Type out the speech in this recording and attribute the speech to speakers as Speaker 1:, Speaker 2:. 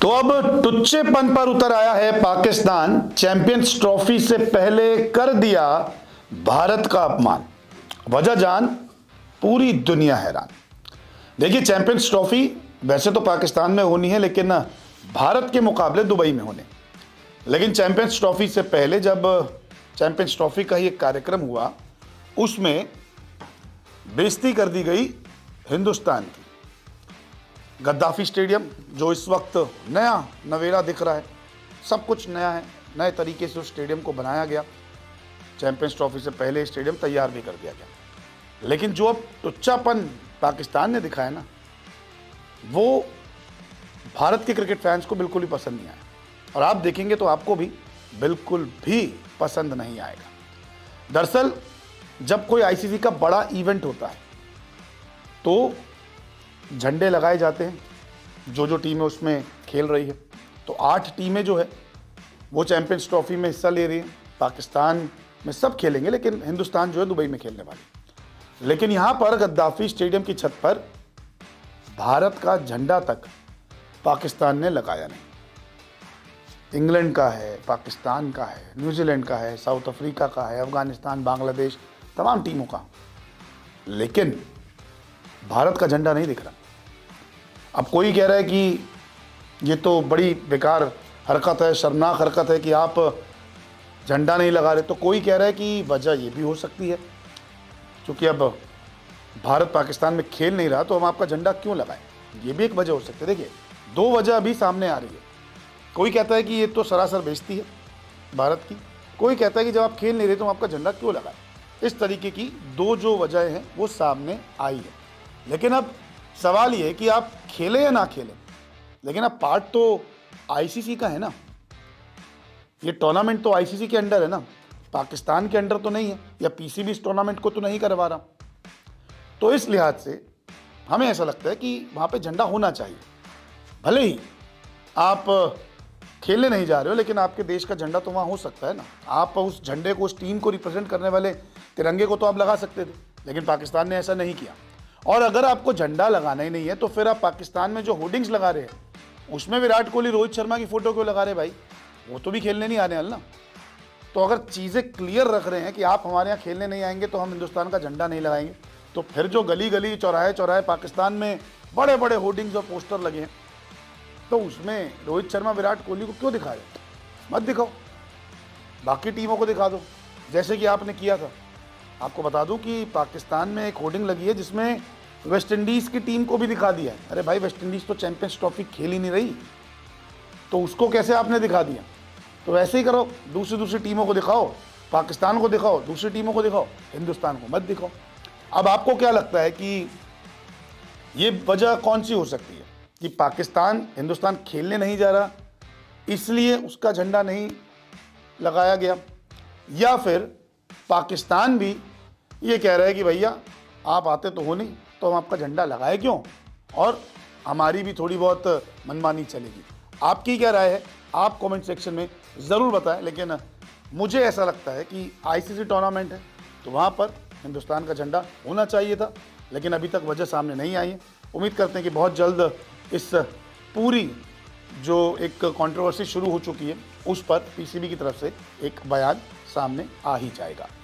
Speaker 1: तो अब टुच्चेपन पर उतर आया है पाकिस्तान। चैंपियंस ट्रॉफी से पहले कर दिया भारत का अपमान। वजह जान, पूरी दुनिया हैरान। देखिए, चैंपियंस ट्रॉफी वैसे तो पाकिस्तान में होनी है, लेकिन भारत के मुकाबले दुबई में होने। लेकिन चैंपियंस ट्रॉफी से पहले जब चैंपियंस ट्रॉफी का ही एक कार्यक्रम हुआ, उसमें बेइज्जती कर दी गई हिंदुस्तान की। गद्दाफी स्टेडियम, जो इस वक्त नया नवेला दिख रहा है, सब कुछ नया है, नए तरीके से उस स्टेडियम को बनाया गया। चैंपियंस ट्रॉफी से पहले स्टेडियम तैयार भी कर दिया गया। लेकिन जो अब टुच्चापन पाकिस्तान ने दिखाया ना, वो भारत के क्रिकेट फैंस को बिल्कुल ही पसंद नहीं आया, और आप देखेंगे तो आपको भी बिल्कुल भी पसंद नहीं आएगा। दरअसल जब कोई आईसीसी का बड़ा इवेंट होता है तो झंडे लगाए जाते हैं, जो टीमें उसमें खेल रही है। तो 8 टीमें जो है वो चैंपियंस ट्रॉफी में हिस्सा ले रही हैं। पाकिस्तान में सब खेलेंगे, लेकिन हिंदुस्तान जो है दुबई में खेलने वाली। लेकिन यहाँ पर गद्दाफी स्टेडियम की छत पर भारत का झंडा तक पाकिस्तान ने लगाया नहीं। इंग्लैंड का है, पाकिस्तान का है, न्यूजीलैंड का है, साउथ अफ्रीका का है, अफगानिस्तान, बांग्लादेश, तमाम टीमों का, लेकिन भारत का झंडा नहीं दिख रहा। अब कोई कह रहा है कि ये तो बड़ी बेकार हरकत है, शर्मनाक हरकत है कि आप झंडा नहीं लगा रहे। तो कोई कह रहा है कि वजह ये भी हो सकती है, क्योंकि अब भारत पाकिस्तान में खेल नहीं रहा, तो हम आपका झंडा क्यों लगाएं। ये भी एक वजह हो सकती है। देखिए, 2 वजह अभी सामने आ रही है। कोई कहता है कि ये तो सरासर बेइज्जती है भारत की। कोई कहता है कि जब आप खेल नहीं रहे तो हम आपका झंडा क्यों लगाएं। इस तरीके की 2 जो वजह हैं वो सामने आई है। लेकिन अब सवाल ये है कि आप खेलें या ना खेलें, लेकिन अब पार्ट तो आईसीसी का है ना। ये टूर्नामेंट तो आईसीसी के अंडर है ना, पाकिस्तान के अंडर तो नहीं है, या पीसीबी इस टूर्नामेंट को तो नहीं करवा रहा। तो इस लिहाज से हमें ऐसा लगता है कि वहाँ पे झंडा होना चाहिए। भले ही आप खेलने नहीं जा रहे हो, लेकिन आपके देश का झंडा तो वहाँ हो सकता है ना। आप उस झंडे को, उस टीम को रिप्रेजेंट करने वाले तिरंगे को तो आप लगा सकते थे, लेकिन पाकिस्तान ने ऐसा नहीं किया। और अगर आपको झंडा लगाना ही नहीं है तो फिर आप पाकिस्तान में जो होर्डिंग्स लगा रहे हैं उसमें विराट कोहली, रोहित शर्मा की फोटो क्यों लगा रहे भाई? वो तो भी खेलने नहीं आने वाले ना। तो अगर चीज़ें क्लियर रख रहे हैं कि आप हमारे यहाँ खेलने नहीं आएंगे तो हम हिंदुस्तान का झंडा नहीं लगाएंगे, तो फिर जो गली गली, चौराहे चौराहे पाकिस्तान में बड़े बड़े होर्डिंग्स और पोस्टर लगे हैं, तो उसमें रोहित शर्मा, विराट कोहली को क्यों दिखा रहे? मत दिखाओ, बाकी टीमों को दिखा दो, जैसे कि आपने किया था। आपको बता दूं कि पाकिस्तान में एक होर्डिंग लगी है जिसमें वेस्ट इंडीज़ की टीम को भी दिखा दिया है। अरे भाई, वेस्ट इंडीज़ तो चैंपियंस ट्रॉफी खेल ही नहीं रही, तो उसको कैसे आपने दिखा दिया? तो वैसे ही करो, दूसरी टीमों को दिखाओ, पाकिस्तान को दिखाओ, दूसरी टीमों को दिखाओ, हिंदुस्तान को मत दिखाओ। अब आपको क्या लगता है कि ये वजह कौन सी हो सकती है कि पाकिस्तान, हिंदुस्तान खेलने नहीं जा रहा इसलिए उसका झंडा नहीं लगाया गया, या फिर पाकिस्तान भी ये कह रहा है कि भैया आप आते तो हो नहीं, तो हम आपका झंडा लगाए क्यों, और हमारी भी थोड़ी बहुत मनमानी चलेगी। आपकी क्या राय है? आप कमेंट सेक्शन में ज़रूर बताएं। लेकिन मुझे ऐसा लगता है कि आईसीसी टूर्नामेंट है तो वहाँ पर हिंदुस्तान का झंडा होना चाहिए था, लेकिन अभी तक वजह सामने नहीं आई है। उम्मीद करते हैं कि बहुत जल्द इस पूरी जो एक कंट्रोवर्सी शुरू हो चुकी है उस पर पीसीबी की तरफ से एक बयान सामने आ ही जाएगा।